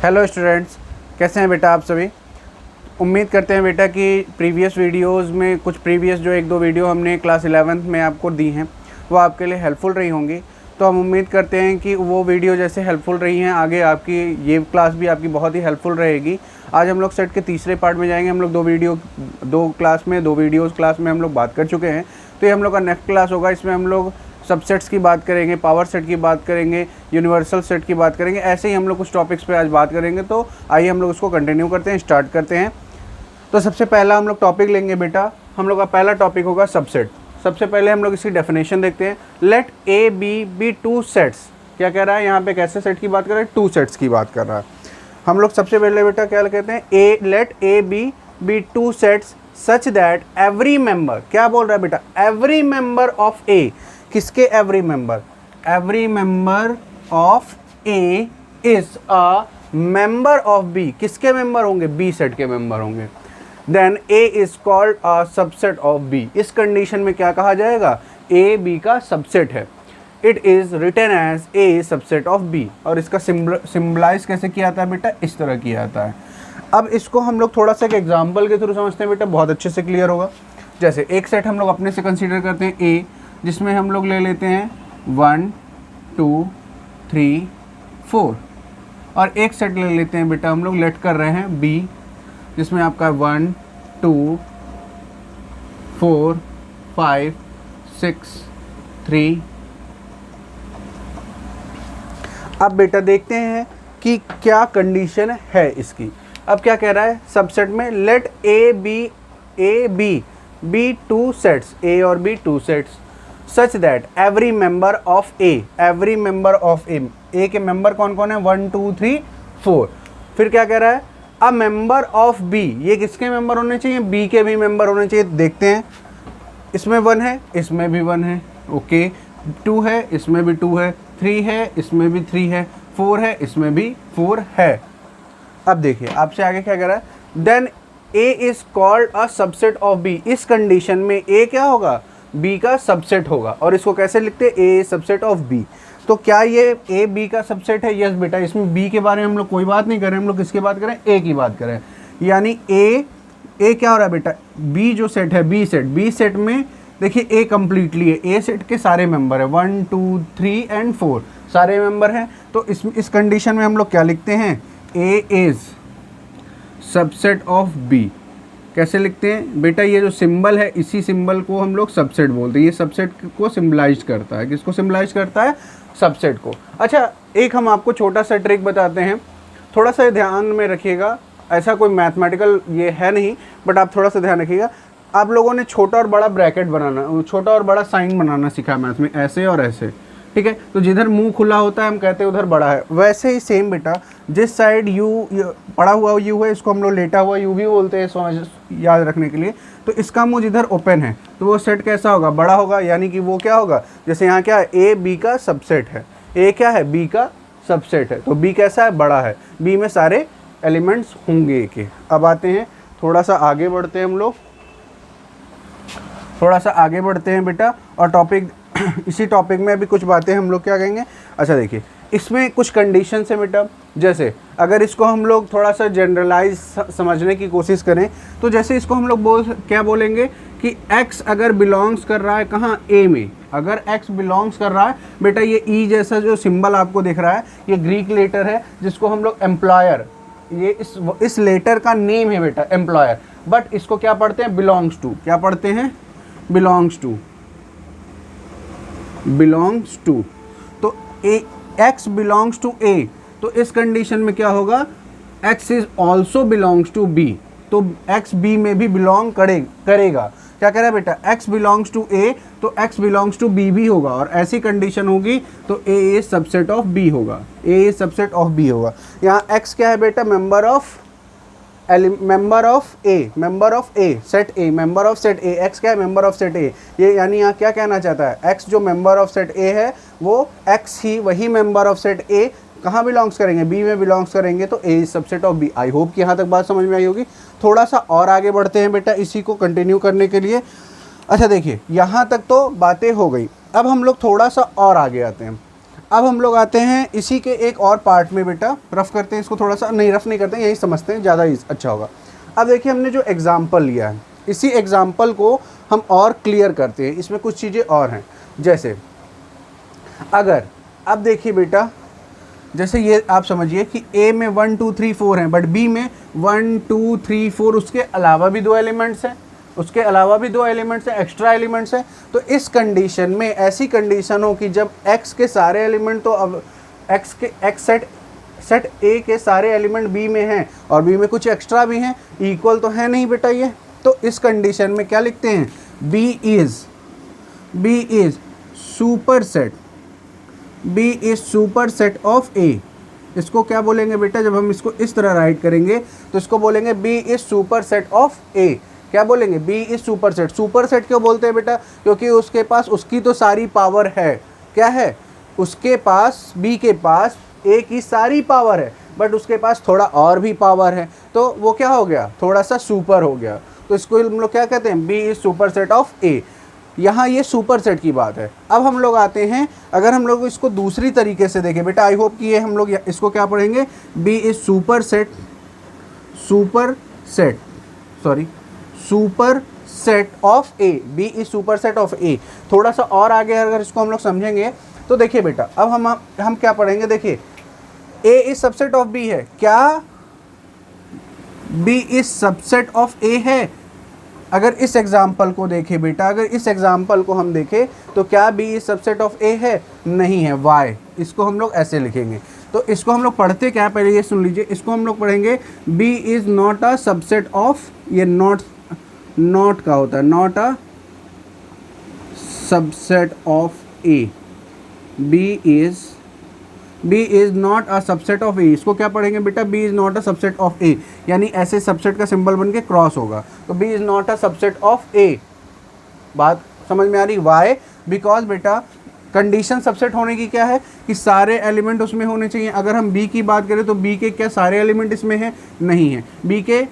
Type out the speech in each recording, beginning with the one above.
Hello students, कैसे हैं बेटा आप सभी। उम्मीद करते हैं बेटा कि प्रीवियस वीडियोस में कुछ प्रीवियस जो एक दो वीडियो हमने क्लास 11th में आपको दी हैं वो आपके लिए हेल्पफुल रही होंगी। तो हम उम्मीद करते हैं कि वो वीडियो जैसे हेल्पफुल रही हैं आगे आपकी ये क्लास भी आपकी बहुत ही हेल्पफुल रहेगी। आज हम लोग सेट के तीसरे पार्ट में जाएंगे। हम लोग दो वीडियोज़ क्लास में हम लोग बात कर चुके हैं। तो ये हम लोग का नेक्स्ट क्लास होगा। इसमें हम लोग सबसेट्स की बात करेंगे, पावर सेट की बात करेंगे, यूनिवर्सल सेट की बात करेंगे। ऐसे ही हम लोग कुछ टॉपिक्स पे आज बात करेंगे। तो आइए हम लोग उसको कंटिन्यू करते हैं, स्टार्ट करते हैं। तो सबसे पहला हम लोग टॉपिक लेंगे बेटा, हम लोग का पहला टॉपिक होगा सबसेट। सबसे पहले हम लोग इसकी डेफिनेशन देखते हैं। Let A B two sets. क्या कह रहा है यहाँ पे, कैसे सेट की बात कर रहा है, टू सेट्स की बात कर रहा है। हम लोग सबसे पहले बेटा क्या कहते हैं, let A B two sets such that every member, क्या बोल रहा है बेटा, एवरी मेंबर ऑफ ए। किसके every member, every member of A is a member of B. किसके मेंबर होंगे, बी सेट के मेंबर होंगे। Then A is called a subset of B. इस कंडीशन में क्या कहा जाएगा, ए बी का सबसेट है। It is written as A subset of B. और इसका सिम्बलाइज कैसे किया जाता है बेटा, इस तरह किया जाता है। अब इसको हम लोग थोड़ा सा एक एग्जाम्पल के थ्रू समझते हैं बेटा, बहुत अच्छे से क्लियर होगा। जैसे एक सेट हम लोग अपने से कंसीडर करते हैं ए, जिसमें हम लोग ले लेते हैं 1 2 3 4। और एक सेट ले लेते हैं बेटा हम लोग, लेट कर रहे हैं बी, जिसमें आपका 1 2 4 5 6 3। अब बेटा देखते हैं कि क्या कंडीशन है इसकी। अब क्या कह रहा है सबसेट में, let A B two sets, A और B two sets such that every member of A, every member of A के मेंबर कौन कौन है, 1 2 3 4। फिर क्या कह रहा है, अ मेंबर ऑफ बी। ये किसके मेंबर होने चाहिए, बी के भी मेंबर होने चाहिए। देखते हैं, इसमें 1 है, इसमें भी 1 है, ओके। 2 है, इसमें भी 2 है। 3 है, इसमें भी 3 है। 4 है, इसमें भी 4 है। अब देखिए आपसे आगे क्या कह रहा है, then A is called a subset of B. इस कंडीशन में ए क्या होगा, बी का सबसेट होगा। और इसको कैसे लिखते हैं, ए सबसेट ऑफ बी। तो क्या ये ए बी का सबसेट है, यस बेटा। इसमें बी के बारे में हम लोग कोई बात नहीं करें, हम लोग किसकी बात करें, ए की बात करें। यानी ए क्या हो रहा है बेटा, बी जो सेट है, बी सेट में देखिए ए कम्प्लीटली है। ए सेट के सारे मेंबर है, 1 2 3 एंड 4 सारे मेंबर हैं। तो इस कंडीशन में हम लोग क्या लिखते हैं, A is subset of B. कैसे लिखते हैं बेटा, ये जो सिंबल है इसी सिंबल को हम लोग सबसेट बोलते हैं। ये सबसेट को सिम्बलाइज करता है, किसको सिम्बलाइज करता है, सबसेट को। अच्छा, एक हम आपको छोटा सा ट्रिक बताते हैं, थोड़ा सा ध्यान में रखिएगा। ऐसा कोई मैथमेटिकल ये है नहीं, बट आप थोड़ा सा ध्यान रखिएगा। आप लोगों ने छोटा और बड़ा ब्रैकेट बनाना, छोटा और बड़ा साइन बनाना सीखा मैथ में, ऐसे और ऐसे, ठीक है। तो जिधर मुंह खुला होता है हम कहते हैं उधर बड़ा है। वैसे ही सेम बेटा, जिस साइड यू पड़ा हुआ यू है, इसको हम लोग लेटा हुआ यू भी बोलते हैं, समझ याद रखने के लिए। तो इसका मुंह जिधर ओपन है तो वो सेट कैसा होगा, बड़ा होगा। यानी कि वो क्या होगा, जैसे यहाँ क्या है, ए बी का सबसेट है, ए क्या है, बी का सबसेट है। तो बी कैसा है, बड़ा है। बी में सारे एलिमेंट्स होंगे के। अब आते हैं, थोड़ा सा आगे बढ़ते हैं हम लोग, थोड़ा सा आगे बढ़ते हैं बेटा। और टॉपिक इसी टॉपिक में अभी कुछ बातें हम लोग क्या कहेंगे। अच्छा देखिए, इसमें कुछ कंडीशन है बेटा। जैसे अगर इसको हम लोग थोड़ा सा जनरलाइज समझने की कोशिश करें, तो जैसे इसको हम लोग क्या बोलेंगे कि x अगर बिलोंग्स कर रहा है कहाँ, a में। अगर x बिलोंग्स कर रहा है बेटा, ये e जैसा जो सिंबल आपको दिख रहा है, ये ग्रीक लेटर है जिसको हम लोग एम्प्लॉयर, ये इस लेटर का नेम है बेटा, एम्प्लॉयर। बट इसको क्या पढ़ते हैं, बिलोंग्स टू। क्या पढ़ते हैं, बिलोंग्स टू, बिलोंग्स टू। तो x बिलोंग्स टू a। तो इस कंडीशन में क्या होगा, x is also belongs to b। तो x b में भी बिलोंग करेगा। क्या कह रहा है बेटा, x बिलोंग्स टू a, तो x बिलोंग्स टू b भी होगा। और ऐसी कंडीशन होगी तो a is subset of b होगा, a is subset of b होगा। यहाँ x क्या है बेटा, member of A, set A, member of set A. x क्या है, मेंबर ऑफ सेट ए। ये यानी यहाँ क्या कहना चाहता है, x जो मेंबर ऑफ सेट ए है वो x ही वही मेंबर ऑफ सेट ए कहाँ बिलोंग्स करेंगे, बी में बिलोंग्स करेंगे। तो A is subset of B. I hope कि यहाँ तक बात समझ में आई होगी। थोड़ा सा और आगे बढ़ते हैं बेटा इसी को कंटिन्यू करने के लिए। अच्छा देखिए, यहाँ तक तो बातें हो गई। अब हम लोग थोड़ा सा और आगे आते हैं। अब हम लोग आते हैं इसी के एक और पार्ट में बेटा, रफ करते हैं इसको थोड़ा सा, नहीं रफ नहीं करते हैं, यही समझते हैं, ज़्यादा अच्छा होगा। अब देखिए हमने जो एग्ज़ाम्पल लिया है, इसी एग्ज़ाम्पल को हम और क्लियर करते हैं, इसमें कुछ चीज़ें और हैं। जैसे अगर अब देखिए बेटा, जैसे ये आप समझिए कि A में 1 2 3 4 हैं, बट B में 1 2 3 4 उसके अलावा भी 2 एलिमेंट्स हैं, उसके अलावा भी 2 एलिमेंट्स हैं, एक्स्ट्रा एलिमेंट्स हैं। तो इस कंडीशन में ऐसी कंडीशन हो कि जब X के सारे एलिमेंट, तो अब X सेट A के सारे एलिमेंट B में हैं और B में कुछ एक्स्ट्रा भी हैं, इक्वल तो है नहीं बेटा ये। तो इस कंडीशन में क्या लिखते हैं, B is super set of A। इसको क्या बोलेंगे बेटा, जब हम इसको इस तरह राइट करेंगे तो इसको बोलेंगे B is super set of A। क्या बोलेंगे, B is super set. Super set क्यों बोलते हैं बेटा, क्योंकि उसके पास उसकी तो सारी पावर है। क्या है, उसके पास, B के पास A की सारी पावर है, बट उसके पास थोड़ा और भी पावर है, तो वो क्या हो गया, थोड़ा सा सुपर हो गया। तो इसको हम लोग क्या कहते हैं, B is super set of A। यहाँ ये सुपर सेट की बात है। अब हम लोग आते हैं, अगर हम लोग इसको दूसरी तरीके से देखें बेटा, आई होप कि ये हम लोग इसको क्या पढ़ेंगे, B is super set of A। B is super set of A। थोड़ा सा और आगे अगर इसको हम लोग समझेंगे तो देखिए बेटा, अब हम क्या पढ़ेंगे, देखिए A is subset of B है। क्या B is subset of A है? अगर इस एग्जाम्पल को देखें बेटा, अगर इस एग्जाम्पल को हम देखें तो क्या B is subset of A है? नहीं है, वाई। इसको हम लोग ऐसे लिखेंगे। तो इसको हम लोग पढ़ते क्या, पहले ये सुन लीजिए, इसको हम लोग पढ़ेंगे B is not a subset of, ये नॉट का होता है, not a subset of A। B is not a subset of A। इसको क्या पढ़ेंगे बेटा, B is not a subset of A, यानी ऐसे सबसेट का सिंबल बन के क्रॉस होगा, तो B is not a subset of A। बात समझ में आ रही, वाई, बिकॉज बेटा कंडीशन सबसेट होने की क्या है कि सारे एलिमेंट उसमें होने चाहिए। अगर हम B की बात करें तो B के क्या सारे एलिमेंट इसमें हैं? नहीं है, B के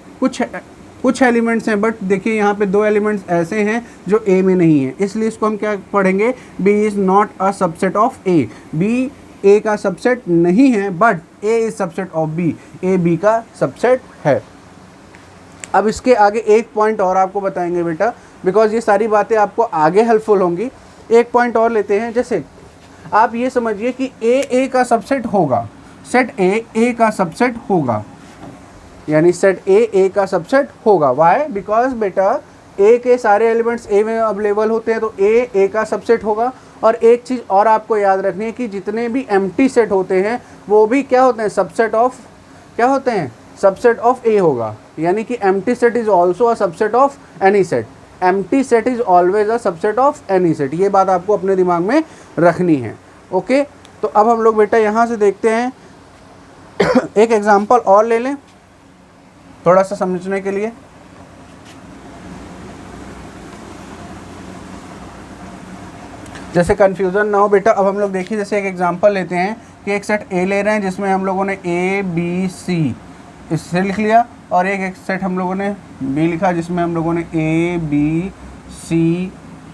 कुछ एलिमेंट्स हैं, बट देखिए यहाँ पे 2 एलिमेंट्स ऐसे हैं जो A में नहीं है, इसलिए इसको हम क्या पढ़ेंगे, B is not a subset of A। B A का सबसेट नहीं है, but A is subset of B। A B का सबसेट है। अब इसके आगे एक पॉइंट और आपको बताएंगे बेटा, बिकॉज ये सारी बातें आपको आगे हेल्पफुल होंगी। एक पॉइंट और लेते हैं, जैसे आप ये समझिए कि A का सबसेट होगा, सेट A का सबसेट होगा, यानी सेट A का सबसेट होगा। वाई, बिकॉज बेटा A के सारे एलिमेंट्स A में अवेलेबल होते हैं, तो A का सबसेट होगा। और एक चीज़ और आपको याद रखनी है कि जितने भी एम्प्टी सेट होते हैं वो भी क्या होते हैं, सबसेट ऑफ, क्या होते हैं, सबसेट ऑफ A होगा। यानी कि empty set is also a subset of any set. Empty set is always a subset of any set. ये बात आपको अपने दिमाग में रखनी है। ओके, तो अब हम लोग बेटा यहाँ से देखते हैं एक एग्जाम्पल और ले लें थोड़ा सा समझने के लिए। जैसे कन्फ्यूज़न ना हो बेटा, अब हम लोग देखिए, जैसे एक एग्जांपल लेते हैं कि एक सेट A ले रहे हैं जिसमें हम लोगों ने A B C इससे लिख लिया, और एक सेट हम लोगों ने B लिखा जिसमें हम लोगों ने A B C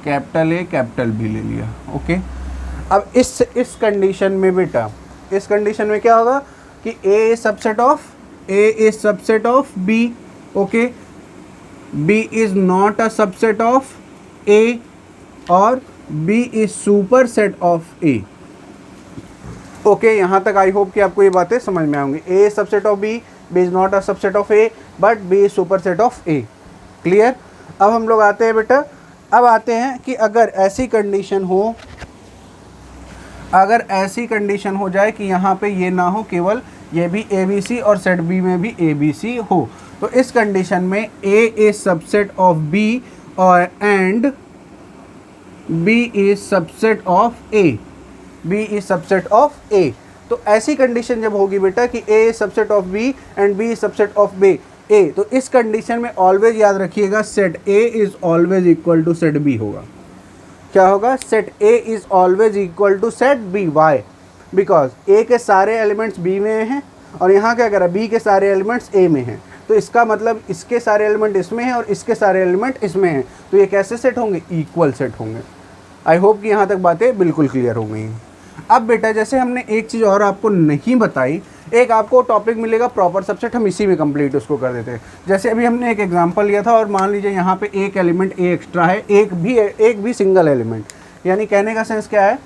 capital A capital B ले लिया। ओके, अब इस कंडीशन में बेटा, इस कंडीशन में क्या होगा कि A is subset of B। Okay, B is not a subset of A और B is super set of A। Okay, यहाँ तक आई होप कि आपको ये बातें समझ में आएंगी। A is subset of B, B is not a subset of A, but B is super set of A। Clear. अब हम लोग आते हैं बेटा, अब आते हैं कि अगर ऐसी कंडीशन हो जाए कि यहाँ पे ये ना हो, केवल ये भी ABC और सेट B में भी ABC हो, तो इस कंडीशन में A is subset of B और and B is subset of A। B is subset of A। तो ऐसी कंडीशन जब होगी बेटा कि A is subset of B and B is subset of A, तो इस कंडीशन में ऑलवेज याद रखिएगा set A is always equal to set B होगा। क्या होगा, set A is always equal to set B। Why, because A के सारे एलिमेंट्स B में हैं और यहाँ क्या करा, B के सारे एलिमेंट्स A में हैं, तो इसका मतलब इसके सारे एलिमेंट इसमें हैं और इसके सारे एलिमेंट इसमें हैं, तो ये कैसे सेट होंगे, इक्वल सेट होंगे। आई होप कि यहाँ तक बातें बिल्कुल क्लियर हो गई हैं। अब बेटा जैसे हमने एक चीज़ और आपको नहीं बताई, एक आपको टॉपिक मिलेगा प्रॉपर सबसेट, हम इसी में कंप्लीट उसको कर देते हैं। जैसे अभी हमने एक एग्जांपल लिया था और मान लीजिए यहाँ पे एक एलिमेंट ए एक्स्ट्रा है, एक भी सिंगल एलिमेंट, यानी कहने का सेंस क्या है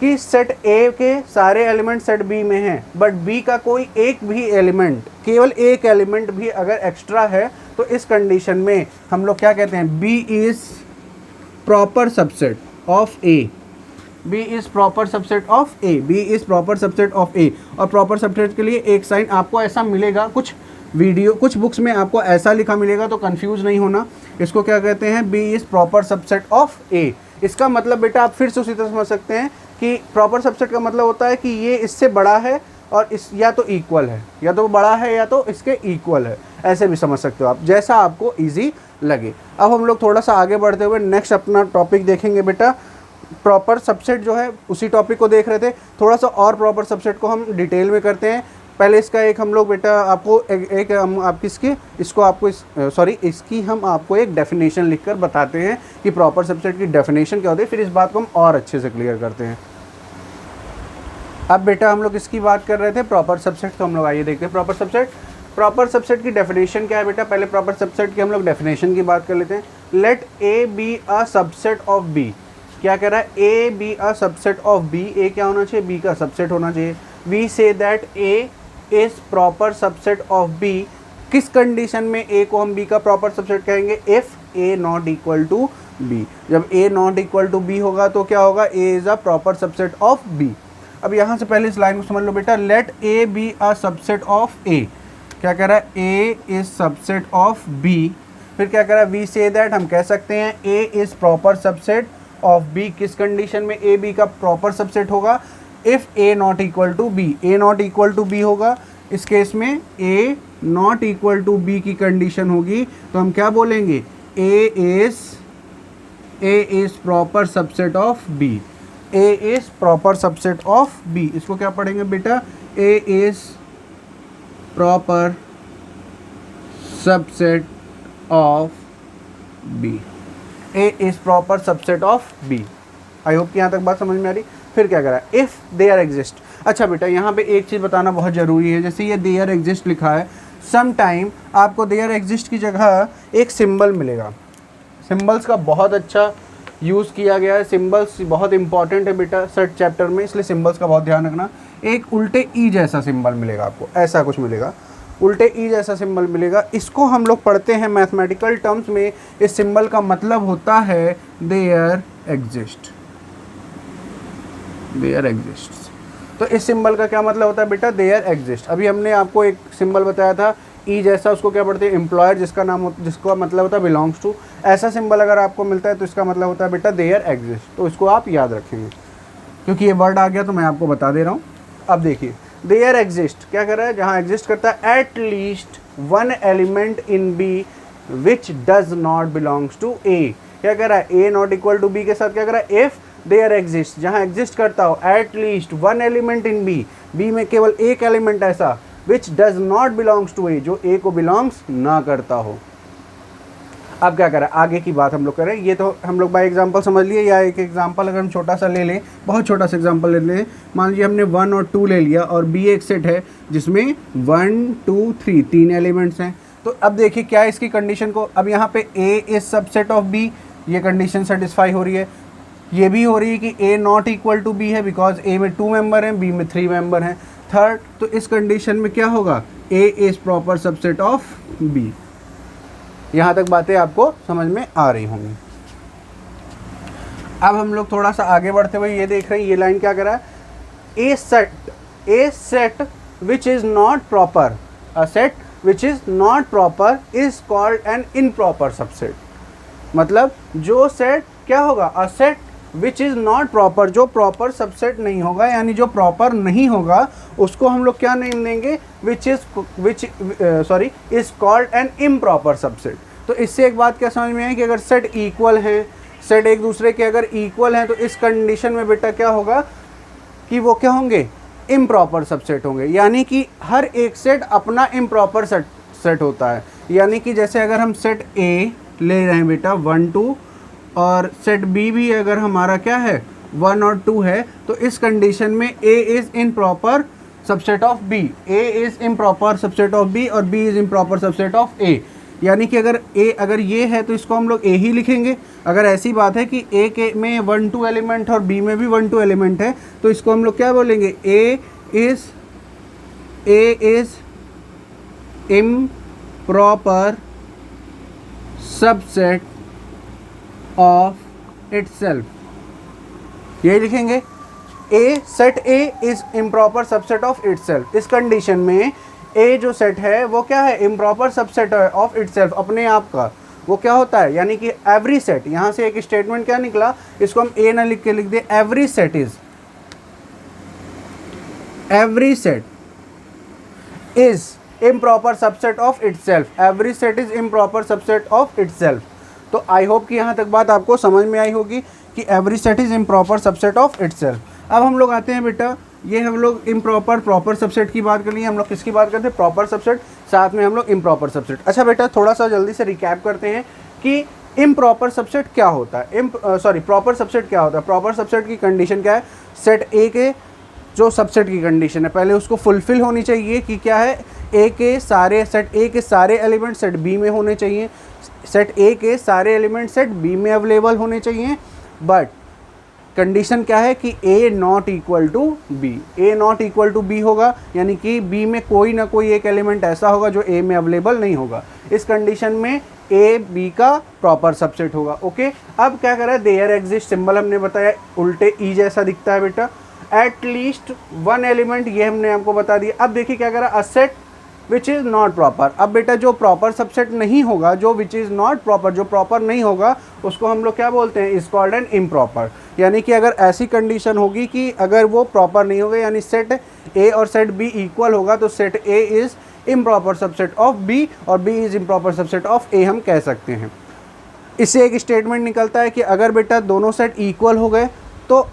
कि सेट ए के सारे एलिमेंट सेट बी में हैं, बट बी का कोई एक भी एलिमेंट, केवल एक एलिमेंट भी अगर एक्स्ट्रा है तो इस कंडीशन में हम लोग क्या कहते हैं, B is proper subset of A, B is proper subset of A, B is proper subset of A. और प्रॉपर सबसेट के लिए एक साइन आपको ऐसा मिलेगा, कुछ बुक्स में आपको ऐसा लिखा मिलेगा, तो कंफ्यूज नहीं होना। इसको क्या कहते हैं, B is proper subset of A. इसका मतलब बेटा आप फिर से उसी तरह समझ सकते हैं कि प्रॉपर सबसेट का मतलब होता है कि ये इससे बड़ा है और इस या तो इक्वल है, या तो बड़ा है या तो इसके इक्वल है, ऐसे भी समझ सकते हो आप, जैसा आपको ईजी लगे। अब हम लोग थोड़ा सा आगे बढ़ते हुए नेक्स्ट अपना टॉपिक देखेंगे बेटा। प्रॉपर सबसेट जो है उसी टॉपिक को देख रहे थे, थोड़ा सा और प्रॉपर सबसेट को हम डिटेल में करते हैं। पहले इसका एक हम लोग बेटा आपको एक हम आपकी इसकी हम आपको एक डेफिनेशन लिखकर बताते हैं कि प्रॉपर सबसेट की डेफिनेशन क्या होती है, फिर इस बात को हम और अच्छे से क्लियर करते हैं। अब बेटा हम लोग इसकी बात कर रहे थे प्रॉपर सबसेट, तो हम लोग आइए देखते हैं प्रॉपर सबसेट की डेफिनेशन क्या है बेटा। पहले प्रॉपर सबसेट की हम लोग डेफिनेशन की बात कर लेते हैं। Let A B a subset of B, क्या कह रहा है, A B a subset of B, A क्या होना चाहिए, बी का सबसेट होना चाहिए। We say that A is proper subset of B, किस कंडीशन में ए को हम बी का प्रॉपर सबसेट कहेंगे, if A not equal to B. जब A not equal to B होगा तो क्या होगा, A is a proper subset of B. अब यहाँ से पहले इस लाइन को समझ लो बेटा, let A B a subset of A, क्या कह रहा है, A is subset of B. फिर क्या कह रहा है, वी से दैट, हम कह सकते हैं A is proper subset of B, किस कंडीशन में ए बी का प्रॉपर सबसेट होगा, if A not equal to B, A not equal to B होगा। इस केस में A not equal to B की कंडीशन होगी तो हम क्या बोलेंगे, A is proper subset of B, A is proper subset of B. इसको क्या पढ़ेंगे बेटा, A is proper subset of B, A is proper subset of B. I hope कि यहाँ तक बात समझ में आ रही। फिर क्या करा, इफ़ देयर एग्जिस्ट। अच्छा बेटा यहाँ पे एक चीज़ बताना बहुत ज़रूरी है, जैसे ये देयर एग्जिस्ट लिखा है, सम टाइम आपको देयर एग्जिस्ट की जगह एक सिंबल मिलेगा। सिंबल्स का बहुत अच्छा यूज़ किया गया है, सिंबल्स बहुत इंपॉर्टेंट है बेटा सेट चैप्टर में, इसलिए सिंबल्स का बहुत ध्यान रखना। एक उल्टे ई जैसा सिंबल मिलेगा आपको, ऐसा कुछ मिलेगा, उल्टे ई जैसा सिंबल मिलेगा। इसको हम लोग पढ़ते हैं मैथमेटिकल टर्म्स में, इस सिंबल का मतलब होता है देयर एग्जिस्ट, देयर एग्जिस्ट। तो इस सिंबल का क्या मतलब होता है बेटा, देयर एग्जिस्ट। अभी हमने आपको एक सिंबल बताया था ई जैसा, उसको क्या पढ़ते हैं, एम्प्लॉयर, जिसका मतलब होता है बिलोंग्स टू। ऐसा सिंबल अगर आपको मिलता है तो इसका मतलब होता है बेटा देयर एग्जिस्ट। तो इसको आप याद रखेंगे, क्योंकि ये वर्ड आ गया तो मैं आपको बता दे रहा हूँ। अब देखिए देयर एग्जिस्ट क्या कर रहा है, जहाँ एग्जिस्ट करता है at least one element in B which does not belongs to A. क्या कर रहा है, A not equal to B के साथ क्या कर रहा है, इफ देयर एग्जिस्ट, जहाँ एग्जिस्ट करता हो at least one element in B, B में केवल एक एलिमेंट ऐसा, which does not belongs to A, जो ए को बिलोंग्स ना करता हो। अब क्या करें, आगे की बात हम लोग करें। ये तो हम लोग बाय एग्जांपल समझ लिए, या एक एग्जांपल अगर हम छोटा सा ले लें, बहुत छोटा सा एग्जांपल ले लें। मान लीजिए हमने 1 और 2 ले लिया और बी एक सेट है जिसमें 1 2 3 तीन एलिमेंट्स हैं। तो अब देखिए क्या है इसकी कंडीशन को, अब यहाँ पे ए इज सबसेट ऑफ बी, ये कंडीशन सेटिस्फाई हो रही है। ये भी हो रही है कि ए नॉट इक्वल टू बी है, बिकॉज ए में 2 मेंबर हैं, बी में 3 मेंबर हैं। थर्ड, तो इस कंडीशन में क्या होगा, A is proper subset of B. यहाँ तक बातें आपको समझ में आ रही होंगी। अब हम लोग थोड़ा सा आगे बढ़ते हुए ये देख रहे हैं, ये लाइन क्या कर रहा है, a set which is not proper, a set which is not proper is called an improper subset. मतलब जो सेट क्या होगा, a set which is not proper, जो प्रॉपर सबसेट नहीं होगा, यानी जो प्रॉपर नहीं होगा, उसको हम लोग क्या नेम देंगे, which is called an improper subset. तो इससे एक बात क्या समझ में आई कि अगर सेट इक्वल हैं, सेट एक दूसरे के अगर इक्वल हैं, तो इस कंडीशन में बेटा क्या होगा कि वो क्या होंगे, इम्प्रॉपर सबसेट होंगे। यानी कि हर एक सेट अपना इम्प्रॉपर सेट होता है। यानी कि जैसे अगर हम सेट ए ले रहे हैं बेटा 1 2, और सेट बी भी अगर हमारा क्या है 1 और 2 है, तो इस कंडीशन में A is improper subset of B, A is improper subset of B और B is improper subset of A। यानी कि अगर A अगर ये है तो इसको हम लोग A ही लिखेंगे। अगर ऐसी बात है कि A के में 1 2 एलिमेंट और B में भी 1 2 एलिमेंट है तो इसको हम लोग क्या बोलेंगे, A is improper subset of itself, यही लिखेंगे। Set A is improper subset of itself. इस कंडीशन में A जो सेट है वो क्या है, इम्प्रॉपर सबसेट ऑफ इटसेल्फ, अपने आप का। वो क्या होता है, यानी कि एवरी सेट, यहाँ से एक स्टेटमेंट क्या निकला, इसको हम A ना लिख के लिख दे, every set is improper subset of itself, every set is improper subset of itself. तो आई होप कि यहाँ तक बात आपको समझ में आई होगी कि every set is improper subset of itself. अब हम लोग आते हैं बेटा, ये हम लोग इम्प्रॉपर प्रॉपर सबसेट की बात कर लिए, हम लोग किसकी बात करते हैं, प्रॉपर सबसेट, साथ में हम लोग इम्प्रॉपर सबसेट। अच्छा बेटा, थोड़ा सा जल्दी से रिकैप करते हैं कि इम्प्रॉपर सबसेट क्या होता है, प्रॉपर सबसेट क्या होता है। प्रॉपर सबसेट की कंडीशन क्या है, सेट ए के जो सबसेट की कंडीशन है पहले उसको फुलफिल होनी चाहिए कि क्या है, सेट ए के सारे एलिमेंट सेट बी में होने चाहिए, सेट ए के सारे एलिमेंट सेट बी में अवेलेबल होने चाहिए। बट कंडीशन क्या है कि A not equal to B, A not equal to B होगा, यानी कि B में कोई ना कोई एक एलिमेंट ऐसा होगा जो A में अवेलेबल नहीं होगा। इस कंडीशन में A B का प्रॉपर सबसेट होगा। ओके, अब क्या करा है, देयर एग्जिस्ट सिंबल हमने बताया उल्टे E जैसा दिखता है बेटा, एट लीस्ट वन एलिमेंट, ये हमने आपको बता दिया। अब देखिए क्या करा, अ set which is not proper. अब बेटा जो प्रॉपर सबसेट नहीं होगा, जो विच इज़ नॉट प्रॉपर, जो प्रॉपर नहीं होगा, उसको हम लोग क्या बोलते हैं, इज कॉल्ड एन इम्प्रॉपर। यानी कि अगर ऐसी कंडीशन होगी कि अगर वो प्रॉपर नहीं होगा, यानी सेट ए और सेट बी इक्वल होगा, तो set A is improper subset of B और B is improper subset of A, हम कह सकते हैं। इससे एक स्टेटमेंट निकलता है कि अगर बेटा दोनों सेट इक्वल हो गए, तो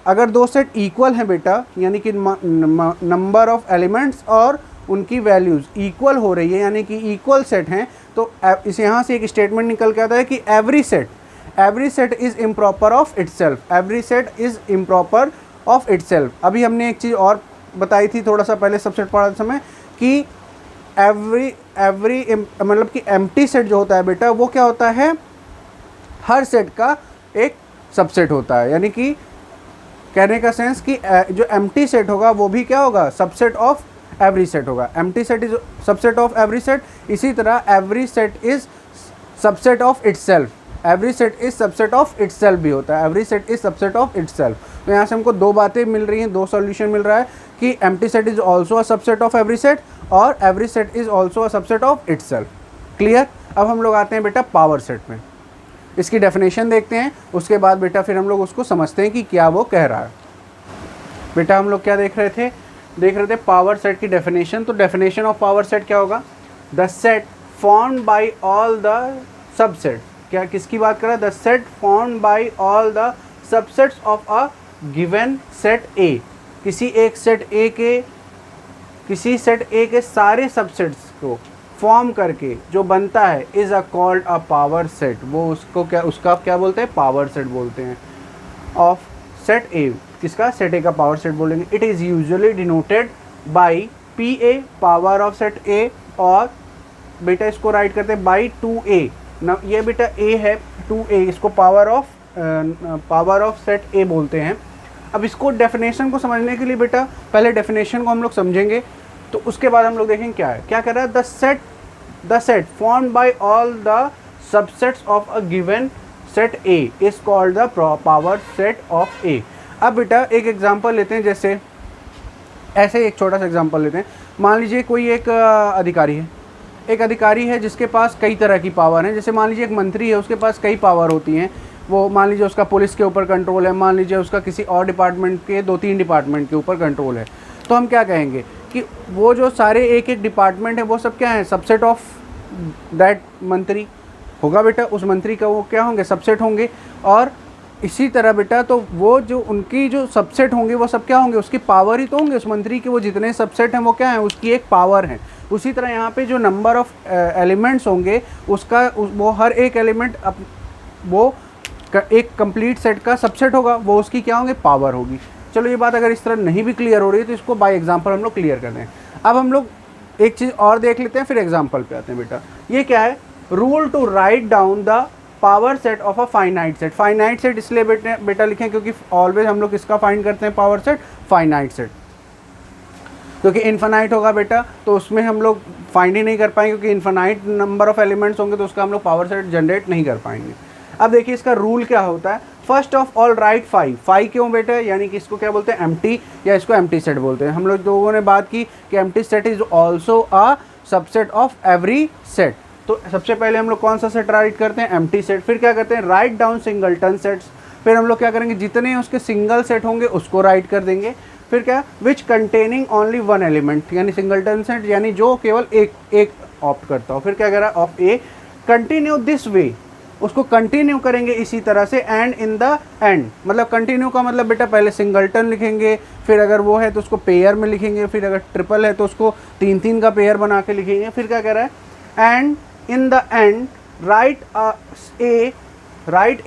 अगर दो सेट इक्वल हैं बेटा, यानी कि नंबर ऑफ एलिमेंट्स और उनकी वैल्यूज़ इक्वल हो रही है, यानी कि इक्वल सेट हैं, तो इस यहाँ से एक स्टेटमेंट निकल के आता है कि every set is improper of itself, every set is improper of itself. अभी हमने एक चीज़ और बताई थी थोड़ा सा पहले सबसेट पढ़ाते समय कि एवरी मतलब कि एम्प्टी सेट जो होता है बेटा, वो क्या होता है, हर सेट का एक सबसेट होता है। यानी कि कहने का सेंस कि जो एम्प्टी सेट होगा वो भी क्या होगा, सबसेट ऑफ एवरी सेट होगा। Empty set is subset of every set. इसी तरह every set is subset of itself, every set is subset of itself भी होता है, every set is subset of itself. तो यहाँ से हमको दो बातें मिल रही हैं, दो सॉल्यूशन मिल रहा है कि empty set is also a subset of every set और every set is also a subset of itself. Clear. अब हम लोग आते हैं बेटा पावर सेट में, इसकी डेफिनेशन देखते हैं, उसके बाद बेटा फिर हम लोग उसको समझते हैं कि क्या वो कह रहा है। बेटा हम लोग क्या देख रहे थे पावर सेट की डेफिनेशन। तो डेफिनेशन ऑफ पावर सेट क्या होगा, the set formed by all the subset. क्या किसकी बात कर रहा है, the set formed by all the subsets of a given set ए। किसी सेट ए के सारे सबसेट्स को फॉर्म करके जो बनता है is a called a power set. वो उसका क्या बोलते हैं, पावर सेट बोलते हैं। ऑफ सेट ए, किसका, सेट ए का पावर सेट बोलेंगे। It is usually denoted by P A, power of set ए, और बेटा इसको राइट करते हैं बाई 2a। ये बेटा a है, 2a, इसको पावर ऑफ सेट ए बोलते हैं। अब इसको डेफिनेशन को समझने के लिए बेटा पहले डेफिनेशन को हम लोग समझेंगे, तो उसके बाद हम लोग देखेंगे क्या है। क्या कर रहा है, the set formed by all the subsets of a given set A is called the power set of A. अब बेटा एक एग्जांपल लेते हैं, जैसे ऐसे एक छोटा सा एग्जांपल लेते हैं। मान लीजिए कोई एक अधिकारी है जिसके पास कई तरह की पावर हैं। जैसे मान लीजिए एक मंत्री है, उसके पास कई पावर होती हैं। वो मान लीजिए उसका पुलिस के ऊपर कंट्रोल है, मान लीजिए उसका किसी और डिपार्टमेंट के 2-3 डिपार्टमेंट के ऊपर कंट्रोल है। तो हम क्या कहेंगे कि वो जो सारे एक एक डिपार्टमेंट है वो सब क्या है, सबसेट ऑफ दैट मंत्री होगा बेटा। उस मंत्री का वो क्या होंगे, सबसेट होंगे। और इसी तरह बेटा तो वो जो उनकी जो सबसेट होंगे वो सब क्या होंगे, उसकी पावर ही तो होंगे। उस मंत्री के वो जितने सबसेट हैं वो क्या हैं, उसकी एक पावर है। उसी तरह यहाँ पे जो नंबर ऑफ़ एलिमेंट्स होंगे वो हर एक एलिमेंट वो एक कंप्लीट सेट का सबसेट होगा, वो उसकी क्या होंगे, पावर होगी। चलो ये बात अगर इस तरह नहीं भी क्लियर हो रही है तो इसको बाय एग्जांपल हम लोग क्लियर कर दें। अब हम लोग एक चीज़ और देख लेते हैं, फिर एग्जांपल पे आते हैं बेटा। ये क्या है, rule to write down the power set of a finite set. Finite set इसलिए बेटा लिखें क्योंकि ऑलवेज हम लोग किसका फाइंड करते हैं, पावर सेट, फाइनाइट सेट। क्योंकि इन्फिनाइट होगा बेटा तो उसमें हम लोग फाइंड ही नहीं कर पाएंगे, क्योंकि इन्फिनाइट नंबर ऑफ एलिमेंट्स होंगे तो उसका हम लोग पावर सेट जनरेट नहीं कर पाएंगे। अब देखिए इसका रूल क्या होता है, first of all write phi क्यों बेटा, यानी कि इसको क्या बोलते हैं, एम्प्टी, या इसको एम्प्टी सेट बोलते हैं। हम लोग लोगों ने बात की कि empty set is also a subset of every set. तो सबसे पहले हम लोग कौन सा सेट राइट करते हैं, एम्प्टी सेट। फिर क्या करते हैं, राइट डाउन सिंगलटन सेट्स। फिर हम लोग क्या करेंगे, जितने उसके सिंगल सेट होंगे उसको राइट कर देंगे। फिर क्या, विच कंटेनिंग ओनली वन एलिमेंट, यानी सिंगलटन सेट यानी जो केवल एक ऑप्ट करता हो। फिर क्या करा, of A continue this way, उसको कंटिन्यू करेंगे इसी तरह से, एंड इन द एंड। मतलब कंटिन्यू का मतलब बेटा पहले सिंगलटन लिखेंगे, फिर अगर वो है तो उसको पेयर में लिखेंगे, फिर अगर ट्रिपल है तो उसको 3-3 का पेयर बना के लिखेंगे। फिर क्या कह रहा है, and in the end write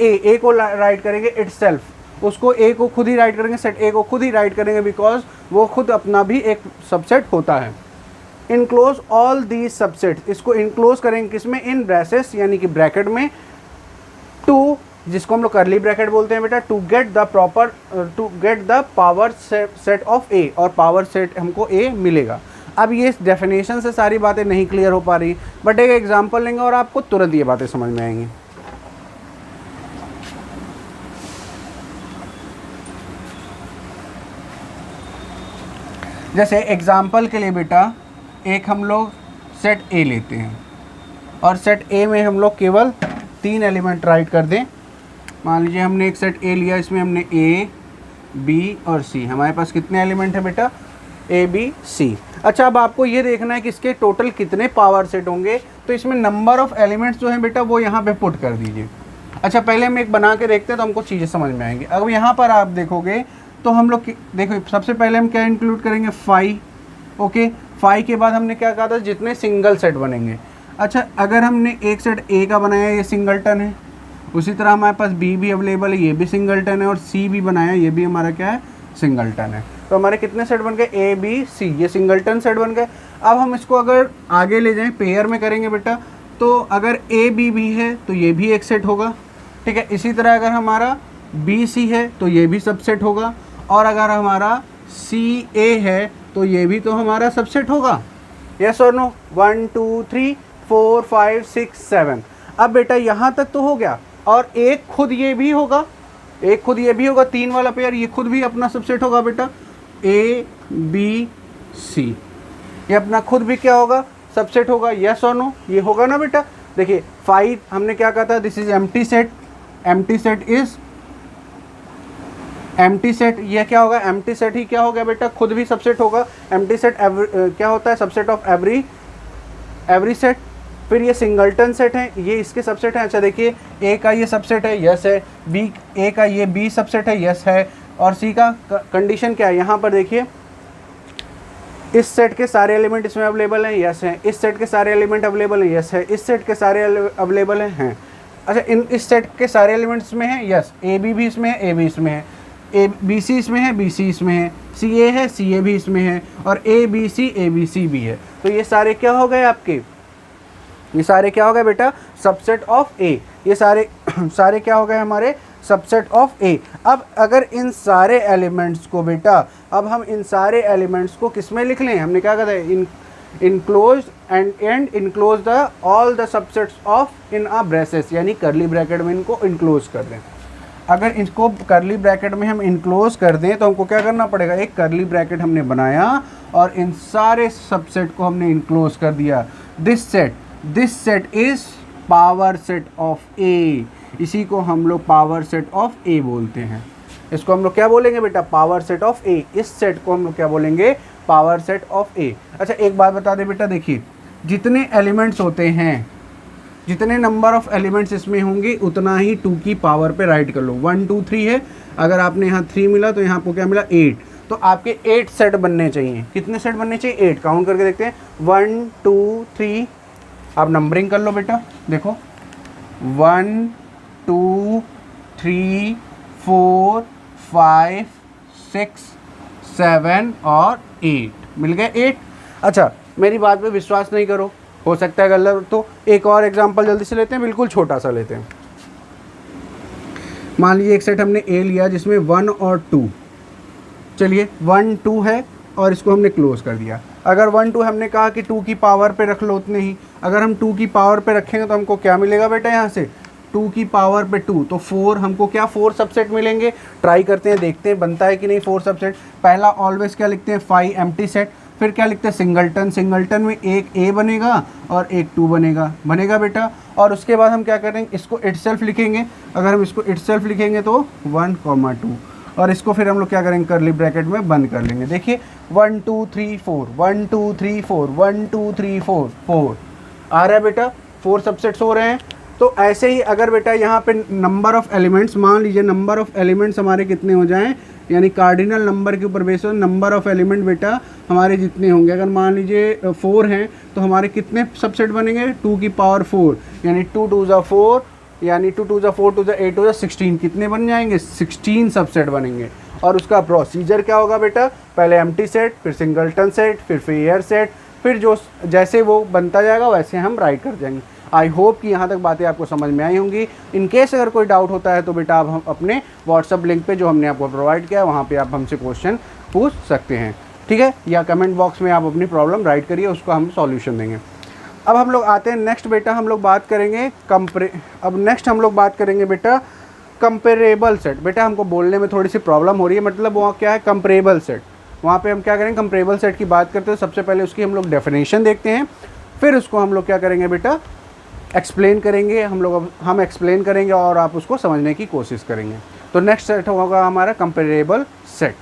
A को राइट करेंगे इटसेल्फ, उसको ए को खुद ही राइट करेंगे, सेट ए को खुद ही राइट करेंगे, बिकॉज वो खुद अपना भी एक सबसेट होता है। इनक्लोज ऑल दीज सबसेट्स, इसको इनक्लोज करेंगे किसमें, इन ब्रेसेस यानी कि ब्रैकेट में, टू, जिसको हम लोग करली ब्रैकेट बोलते हैं बेटा, to get the power set of A, और पावर सेट हमको ए मिलेगा। अब ये डेफिनेशन से सारी बातें नहीं क्लियर हो पा रही, बट एक एग्जांपल लेंगे और आपको तुरंत ये बातें समझ में आएंगी। जैसे एग्जांपल के लिए बेटा एक हम लोग सेट ए लेते हैं, और सेट ए में हम लोग केवल 3 एलिमेंट राइट कर दें। मान लीजिए हमने एक सेट ए लिया, इसमें हमने ए, बी और सी, हमारे पास कितने एलिमेंट है बेटा, ए, बी, सी। अच्छा, अब आपको ये देखना है कि इसके टोटल कितने पावर सेट होंगे, तो इसमें नंबर ऑफ एलिमेंट्स जो हैं बेटा वो यहाँ पे पुट कर दीजिए। अच्छा, पहले हम एक बना के देखते हैं तो हमको चीज़ें समझ में आएंगी। अब यहाँ पर आप देखोगे तो हम लोग देखो सबसे पहले हम क्या इंक्लूड करेंगे, 5। ओके, 5 के बाद हमने क्या कहा था, जितने सिंगल सेट बनेंगे। अच्छा, अगर हमने एक सेट ए का बनाया, ये सिंगलटन है, उसी तरह हमारे पास बी भी अवेलेबल है, ये भी सिंगलटन है, और सी भी बनाया, ये भी हमारा क्या है, सिंगलटन है। तो हमारे कितने सेट बन गए, ए, बी, सी, ये सिंगलटन सेट बन गए। अब हम इसको अगर आगे ले जाएं, पेयर में करेंगे बेटा, तो अगर ए, बी भी है तो ये भी एक सेट होगा, ठीक है। इसी तरह अगर हमारा बी, सी है तो ये भी सबसेट होगा, और अगर हमारा सी, ए है तो ये भी तो हमारा सबसेट होगा। यस और नो, 1 2 3 4 5 6 7। अब बेटा यहाँ तक तो हो गया, और एक खुद ये भी होगा, एक खुद ये भी होगा, 3 वाला पेयर, ये खुद भी अपना सबसेट होगा बेटा, ए, बी, सी, ये अपना खुद भी क्या होगा, सबसेट होगा। यस और नो, ये होगा ना बेटा। देखिए 5 हमने क्या कहा था, this is empty set, empty set is empty set, ये क्या होगा, एम्प्टी सेट ही क्या हो गया बेटा, खुद भी सबसेट होगा। एम्प्टी सेट क्या होता है, सबसेट ऑफ एवरी सेट। फिर ये सिंगलटन सेट है, ये इसके सबसेट हैं। अच्छा देखिए, ए का ये सबसेट है, यस है, बी, ए का ये बी सबसेट है, यस है, और सी का कंडीशन क्या है, यहाँ पर देखिए, इस सेट के सारे एलिमेंट इसमें अवेलेबल हैं, यस हैं, इस सेट के सारे एलिमेंट अवेलेबल है, यस है, इस सेट के सारे अवेलेबल हैं। अच्छा, इस सेट के सारे एलिमेंट्स में है, यस, ए बी भी इसमें है, ए बी इसमें है, ए बी सी इसमें है, बी सी इसमें है, सी ए है, सी ए भी इसमें है, और ए बी सी भी है। तो ये सारे क्या हो गए आपके, ये सारे क्या हो गए बेटा, सबसेट ऑफ ए। ये सारे सारे क्या हो गए हमारे, सबसेट ऑफ ए। अब अगर इन सारे एलिमेंट्स को बेटा, अब हम इन सारे एलिमेंट्स को किस में लिख लें, हमने क्या कहा था, enclose and enclose the all the subsets of in a braces, यानी करली ब्रैकेट में इनको इनक्लोज कर दें। अगर इसको करली ब्रैकेट में हम इनक्लोज कर दें तो हमको क्या करना पड़ेगा, एक करली ब्रैकेट हमने बनाया और इन सारे सबसेट को हमने इनक्लोज कर दिया। This set is power set of A, इसी को हम लोग पावर सेट ऑफ ए बोलते हैं। इसको हम लोग क्या बोलेंगे बेटा, पावर सेट ऑफ ए। इस सेट को हम लोग क्या बोलेंगे, पावर सेट ऑफ ए। अच्छा, एक बात बता दें बेटा, देखिए जितने एलिमेंट्स होते हैं, जितने नंबर ऑफ एलिमेंट्स इसमें होंगे उतना ही 2 की पावर पे राइट कर लो। 1 2 3 है, अगर आपने यहाँ 3 मिला तो यहाँ आपको क्या मिला, 8। तो आपके 8 सेट बनने चाहिए। कितने सेट बनने चाहिए, 8। काउंट करके देखते हैं, 1 2 3, आप नंबरिंग कर लो बेटा। देखो 1 2 3 4 5 6 7 और 8 मिल गए 8। अच्छा, मेरी बात पे विश्वास नहीं करो, हो सकता है गलत, तो एक और एग्जांपल जल्दी से लेते हैं, बिल्कुल छोटा सा लेते हैं। मान लीजिए एक सेट हमने ए लिया जिसमें 1 और 2, चलिए 1 2 है और इसको हमने क्लोज कर दिया। अगर 1 2 हमने कहा कि 2 की पावर पे रख लो उतने ही, अगर हम 2 की पावर पे रखेंगे तो हमको क्या मिलेगा बेटा, यहाँ से 2 की पावर पे 2 तो 4, हमको क्या 4 सबसेट मिलेंगे। ट्राई करते हैं, देखते हैं बनता है कि नहीं 4 सबसेट। पहला ऑलवेज क्या लिखते हैं 5 एम्प्टी सेट, फिर क्या लिखते हैं सिंगलटन, सिंगलटन में एक ए बनेगा और एक 2 बनेगा बेटा। और उसके बाद हम क्या करेंगे, इसको इटसेल्फ लिखेंगे। अगर हम इसको इटसेल्फ लिखेंगे तो 1 2 और इसको फिर हम लोग क्या करेंगे करली ब्रैकेट में बंद कर लेंगे। देखिए 1 2 3 4 1 2 3 4 1 2 3 4 4 आ रहा है बेटा, 4 सबसेट्स हो रहे हैं। तो ऐसे ही अगर बेटा यहाँ पे नंबर ऑफ एलिमेंट्स, मान लीजिए नंबर ऑफ एलिमेंट्स हमारे कितने हो जाएं, यानी कार्डिनल नंबर के ऊपर बेस हो नंबर ऑफ एलिमेंट बेटा हमारे जितने होंगे। अगर मान लीजिए 4 हैं तो हमारे कितने सबसेट बनेंगे 2 की पावर 4, यानी 2 2 ज़ा 4, यानी 2 2 ज़ा 4 2 ज़ा 8 2 ज़ा 16, कितने बन जाएंगे 16 सबसेट बनेंगे। और उसका प्रोसीजर क्या होगा बेटा, पहले एम्प्टी सेट, फिर सिंगलटन सेट, फिर पेयर सेट, फिर जो जैसे वो बनता जाएगा वैसे हम राइट कर देंगे। आई होप कि यहाँ तक बातें आपको समझ में आई होंगी। इन केस अगर कोई डाउट होता है तो बेटा आप हम अपने व्हाट्सअप लिंक पे जो हमने आपको प्रोवाइड किया है वहाँ पे आप हमसे क्वेश्चन पूछ सकते हैं, ठीक है, या कमेंट बॉक्स में आप अपनी प्रॉब्लम राइट करिए, उसको हम सॉल्यूशन देंगे। अब हम लोग आते हैं नेक्स्ट बेटा, हम लोग बात करेंगे नेक्स्ट हम लोग बात करेंगे बेटा कंपेरेबल सेट। बेटा हमको बोलने में थोड़ी सी प्रॉब्लम हो रही है, मतलब वहाँ क्या है कंपेरेबल सेट, वहाँ पे हम क्या करेंगे कंपेरेबल सेट की बात करते हैं। सबसे पहले उसकी हम लोग डेफिनेशन देखते हैं, फिर उसको हम लोग क्या करेंगे बेटा एक्सप्लेन करेंगे, हम एक्सप्लेन करेंगे और आप उसको समझने की कोशिश करेंगे। तो नेक्स्ट सेट होगा हमारा कंपेरेबल सेट।